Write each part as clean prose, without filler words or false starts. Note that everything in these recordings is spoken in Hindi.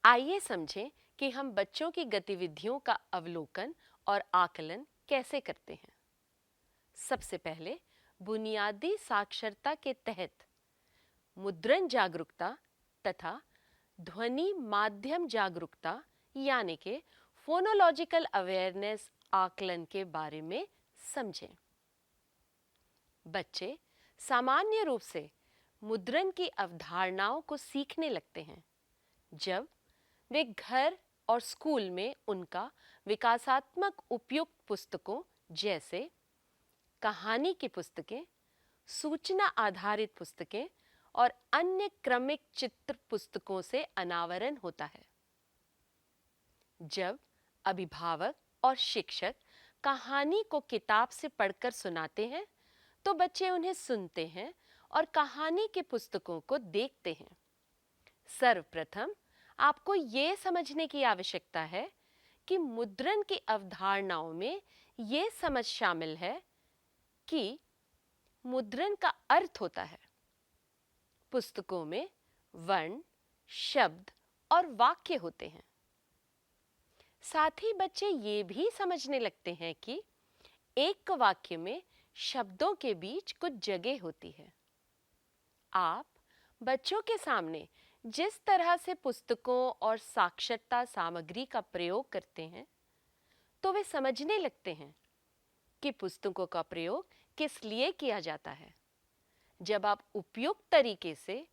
आइए समझें कि हम बच्चों की गतिविधियों का अवलोकन और आकलन कैसे करते हैं। सबसे पहले बुनियादी साक्षरता के तहत मुद्रण जागरूकता तथा ध्वनि माध्यम जागरूकता यानी कि फोनोलॉजिकल अवेयरनेस आकलन के बारे में समझें। बच्चे सामान्य रूप से मुद्रण की अवधारणाओं को सीखने लगते हैं जब वे घर और स्कूल में उनका विकासात्मक उपयुक्त पुस्तकों जैसे कहानी की पुस्तकें, सूचना आधारित पुस्तकें और अन्य क्रमिक चित्र पुस्तकों से अनावरण होता है। जब अभिभावक और शिक्षक कहानी को किताब से पढ़कर सुनाते हैं तो बच्चे उन्हें सुनते हैं और कहानी की पुस्तकों को देखते हैं। सर्वप्रथम आपको ये समझने की आवश्यकता है कि मुद्रण की अवधारणाओं में ये समझ शामिल है कि मुद्रण का अर्थ होता है पुस्तकों में वर्ण, शब्द और वाक्य होते हैं। साथ ही बच्चे ये भी समझने लगते हैं कि एक वाक्य में शब्दों के बीच कुछ जगह होती है। आप बच्चों के सामने जिस तरह से पुस्तकों और साक्षरता सामग्री का प्रयोग करते हैं तो वे समझने लगते हैं कि पुस्तकों का प्रयोग किस लिए किया जाता है। जब आप उपयुक्त तरीके से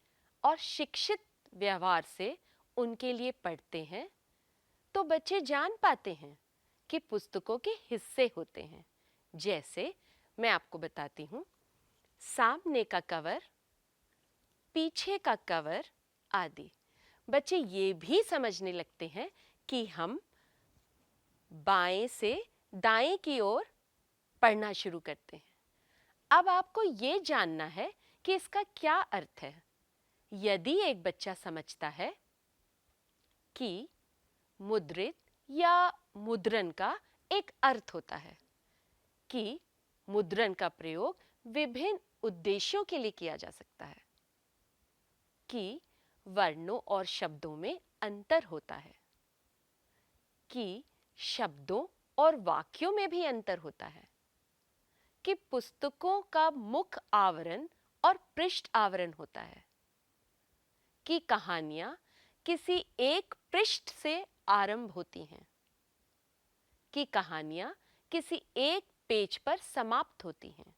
और शिक्षित व्यवहार से उनके लिए पढ़ते हैं तो बच्चे जान पाते हैं कि पुस्तकों के हिस्से होते हैं। जैसे मैं आपको बताती हूँ, सामने का कवर, पीछे का कवर आदि। बच्चे ये भी समझने लगते हैं कि हम बाएं से दाएं की ओर पढ़ना शुरू करते हैं। अब आपको ये जानना है कि इसका क्या अर्थ है। यदि एक बच्चा समझता है कि मुद्रित या मुद्रण का एक अर्थ होता है कि मुद्रण का प्रयोग विभिन्न उद्देश्यों के लिए किया जा सकता है, कि वर्णों और शब्दों में अंतर होता है, कि शब्दों और वाक्यों में भी अंतर होता है, कि पुस्तकों का मुख आवरण और पृष्ठ आवरण होता है, कि कहानियां किसी एक पृष्ठ से आरंभ होती हैं, कि कहानियां किसी एक पेज पर समाप्त होती हैं,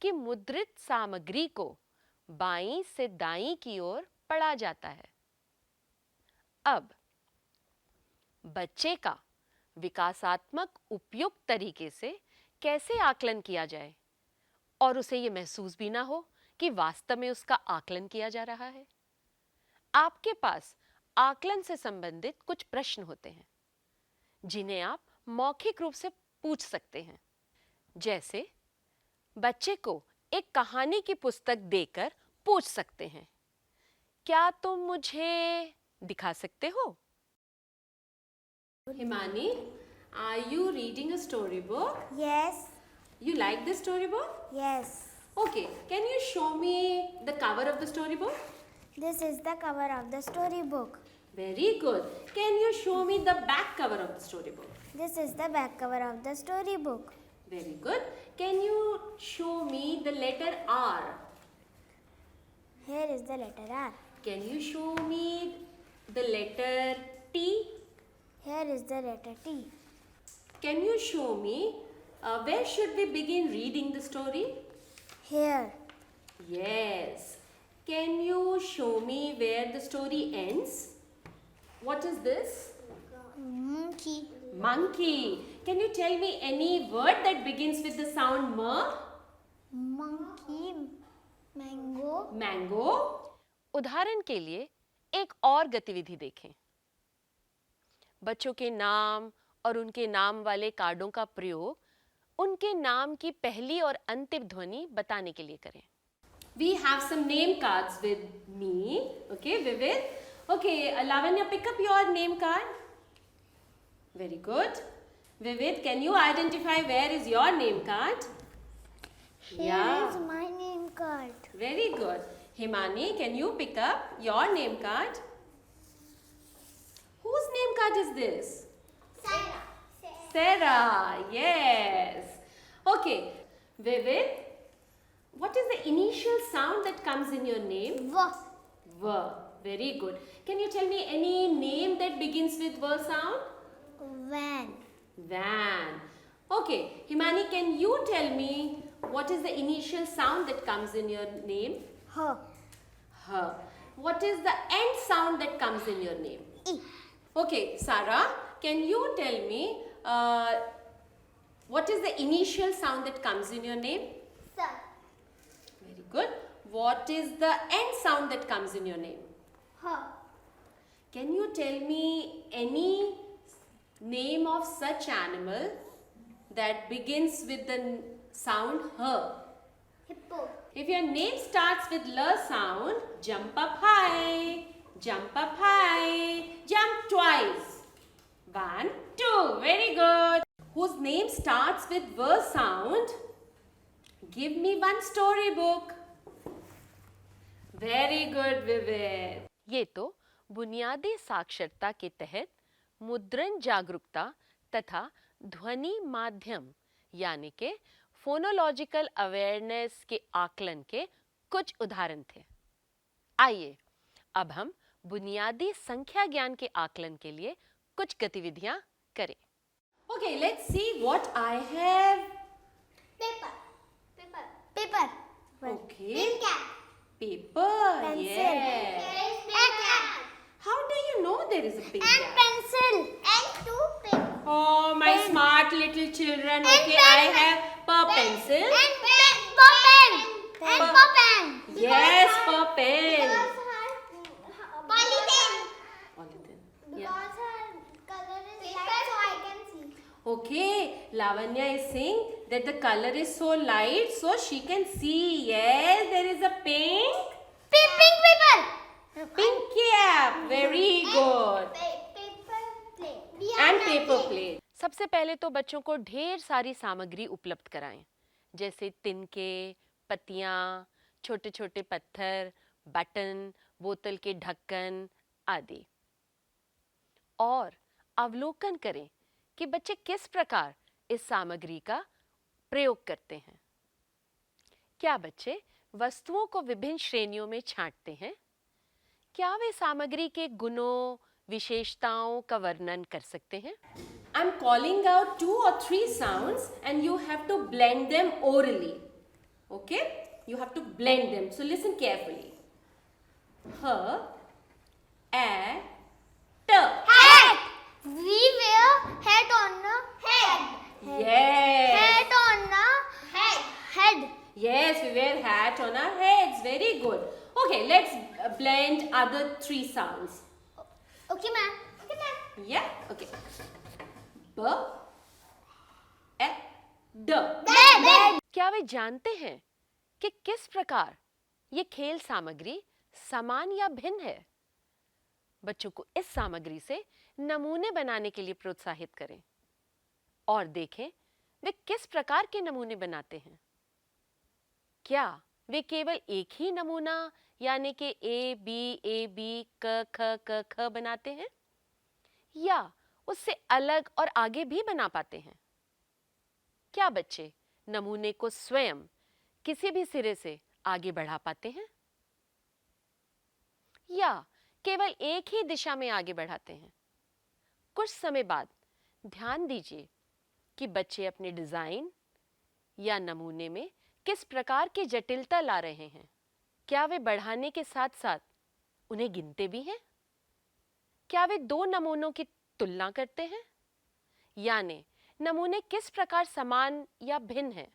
कि मुद्रित सामग्री को बाईं से दाईं की ओर पढ़ा जाता है। अब बच्चे का विकासात्मक उपयुक्त तरीके से कैसे आकलन किया जाए और उसे ये महसूस भी ना हो कि वास्तव में उसका आकलन किया जा रहा है। आपके पास आकलन से संबंधित कुछ प्रश्न होते हैं जिन्हें आप मौखिक रूप से पूछ सकते हैं। जैसे बच्चे को एक कहानी की पुस्तक देकर पूछ सकते हैं, क्या तुम मुझे दिखा सकते हो? Himani, are you reading a storybook? Yes. You like this storybook? Yes. Okay, can you show me the cover of the storybook? This is the cover of the storybook. Very good. Can you show me the back cover of the storybook? This is the back cover of the storybook. Very good. Can you show me the letter R? Here is the letter R. Can you show me the letter T? Here is the letter T. Can you show me where should we begin reading the story? Here. Yes. Can you show me where the story ends? What is this? Monkey. Monkey. Can you tell me any word that begins with the sound M? Monkey. Mango. Mango. उदाहरण के लिए एक और गतिविधि देखें। बच्चों के नाम और उनके नाम वाले कार्डों का प्रयोग उनके नाम की पहली और अंतिम ध्वनि बताने के लिए करें। We have some name cards with me. Okay, Vivid. Okay, Lavanya, pick up your name card. Very good. Vivid, can you identify where is your name card? Here is my name card. Very good. Himani, can you pick up your name card? Whose name card is this? Sarah. Sarah. Yes. Okay. Vivid, what is the initial sound that comes in your name? V. V. Very good. Can you tell me any name that begins with V sound? Van. Van. Okay. Himani, can you tell me what is the initial sound that comes in your name? H. H. What is the end sound that comes in your name? E. Okay, Sarah, can you tell me what is the initial sound that comes in your name? Sir. Very good. What is the end sound that comes in your name? H. Can you tell me any name of such animal that begins with the sound H? Hippo. If your name starts with L sound, jump up high, jump up high, jump twice. 1, 2, very good. Whose name starts with V sound, give me one storybook. Very good, Vivid. ये तो बुनियादी साक्षरता के तहत मुद्रण जागरूकता तथा ध्वनि माध्यम यानी के फोनोलॉजिकल अवेयरनेस के आकलन के कुछ उदाहरण थे। आइए अब हम बुनियादी संख्या ज्ञान के आकलन के लिए कुछ गतिविधियां करें। Okay, let's see what I have. Paper. Paper. Paper. Okay. Tin can. Paper. Pencil. Yes. And cap. How do you know there is a pin And cap? pencil. And two pens. Oh, my Pen. smart little children. And Okay, pen. I have per pencil. And pen. For pen. And Per- for pen. Yes, per pen. Polythene. Polythene. Because Yeah. her color is light, so I can see. Okay, Lavanya is saying that the color is so light, so she can see. Yes, there is a pink. Pink paper. Pink cap. Very good. Paper plate. And paper plate. सबसे पहले तो बच्चों को ढेर सारी सामग्री उपलब्ध कराएं, जैसे तिनके, पत्तियां, छोटे छोटे पत्थर, बटन, बोतल के ढक्कन आदि। और अवलोकन करें कि बच्चे किस प्रकार इस सामग्री का प्रयोग करते हैं। क्या बच्चे वस्तुओं को विभिन्न श्रेणियों में छांटते हैं? क्या वे सामग्री के गुणों, विशेषताओं का वर्णन कर सकते हैं? I'm calling out 2 or 3 sounds and you have to blend them orally. Okay? You have to blend them. So listen carefully. H, A, T. Hat. We wear hat on the head. Yes. Hat on the head. Head. Yes, we wear hat on our heads. Very good. Okay, let's blend other 3 sounds. Okay, ma'am. Okay, ma'am. Yeah? Okay. B, A, D. Bed. क्या वे जानते हैं कि किस प्रकार ये खेल सामग्री समान या भिन्न है? बच्चों को इस सामग्री से नमूने बनाने के लिए प्रोत्साहित करें और देखें वे किस प्रकार के नमूने बनाते हैं। क्या वे केवल एक ही नमूना यानी कि ए बी क ख बनाते हैं या उससे अलग और आगे भी बना पाते हैं? क्या बच्चे नमूने को स्वयं किसी भी सिरे से आगे बढ़ा पाते हैं या केवल एक ही दिशा में आगे बढ़ाते हैं? कुछ समय बाद ध्यान दीजिए कि बच्चे अपने डिजाइन या नमूने में किस प्रकार की जटिलता ला रहे हैं। क्या वे बढ़ाने के साथ साथ उन्हें गिनते भी हैं? क्या वे 2 नमूनों की तुलना करते हैं? यानी नमूने किस प्रकार समान या भिन्न हैं?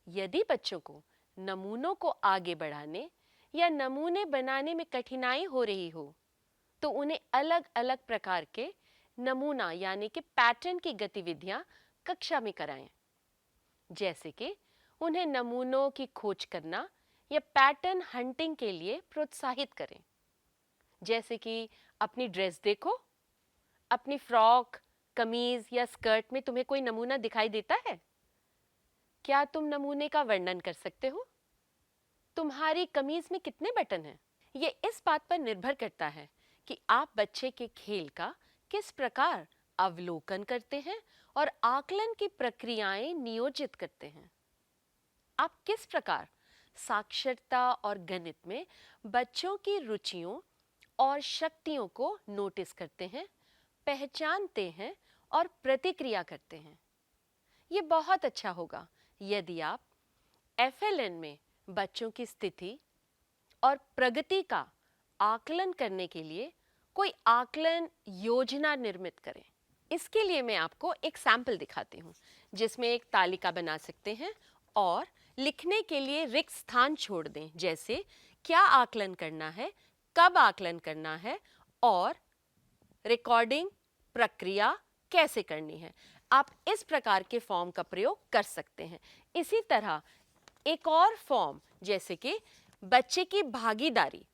यदि बच्चों को नमूनों को आगे बढ़ाने या नमूने बनाने में कठिनाई हो रही हो, तो उन्हें अलग-अलग प्रकार के नमूना यानी कि पैटर्न की गतिविधियां कक्षा में कराएं। जैसे कि उन्हें नमूनों की खोज करना या पैटर्न हंटिंग के लिए प्रोत्साहित करें। जैसे कि अपनी ड्रेस देखो, अपनी फ्रॉक, कमीज या स्कर्ट में तुम्हें कोई नमूना दिखाई देता है? क्या तुम नमूने का वर्णन कर सकते हो? तुम्हारी कमीज में कितने बटन हैं? ये इस बात पर निर्भर करता है कि आप बच्चे के खेल का किस प्रकार अवलोकन करते हैं और आकलन की प्रक्रियाएं नियोजित करते हैं। आप किस प्रकार साक्षरता और गणित में बच्चों की रुचियों और शक्तियों को नोटिस करते हैं, पहचानते हैं और प्रतिक्रिया करते हैं। ये बहुत अच्छा होगा यदि आप एफएलएन में बच्चों की स्थिति और प्रगति का आकलन करने के लिए कोई आकलन योजना निर्मित करें। इसके लिए मैं आपको एक सैंपल दिखाती हूँ जिसमें एक तालिका बना सकते हैं और लिखने के लिए रिक्त स्थान छोड़ दें, जैसे क्या आकलन करना है, कब आकलन करना है और रिकॉर्डिंग प्रक्रिया कैसे करनी है। आप इस प्रकार के फॉर्म का प्रयोग कर सकते हैं। इसी तरह एक और फॉर्म जैसे कि बच्चे की भागीदारी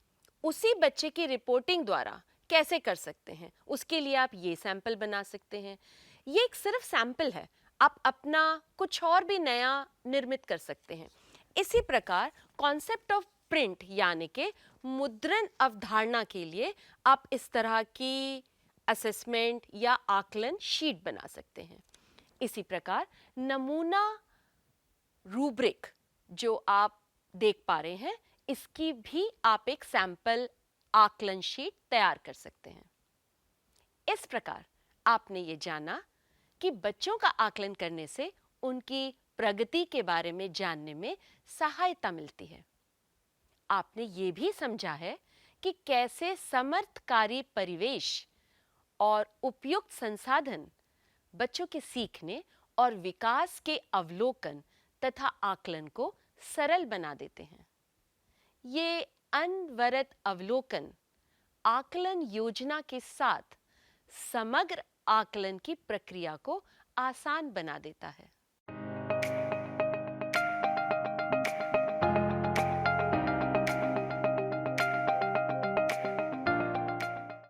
उसी बच्चे की रिपोर्टिंग द्वारा कैसे कर सकते हैं, उसके लिए आप ये सैंपल बना सकते हैं। ये एक सिर्फ सैंपल है, आप अपना कुछ और भी नया निर्मित कर सकते हैं। इसी प्रकार कॉन्सेप्ट ऑफ प्रिंट यानी कि मुद्रण अवधारणा के लिए आप इस तरह की असेसमेंट या आकलन शीट बना सकते हैं। इसी प्रकार नमूना रूब्रिक जो आप देख पा रहे हैं, इसकी भी आप एक सैंपल आकलन शीट तैयार कर सकते हैं। इस प्रकार आपने ये जाना कि बच्चों का आकलन करने से उनकी प्रगति के बारे में जानने में सहायता मिलती है। आपने ये भी समझा है कि कैसे समर्थकारी परिवेश और उपयुक्त संसाधन बच्चों के सीखने और विकास के अवलोकन तथा आकलन को सरल बना देते हैं। ये अनवरत अवलोकन आकलन योजना के साथ समग्र आकलन की प्रक्रिया को आसान बना देता है।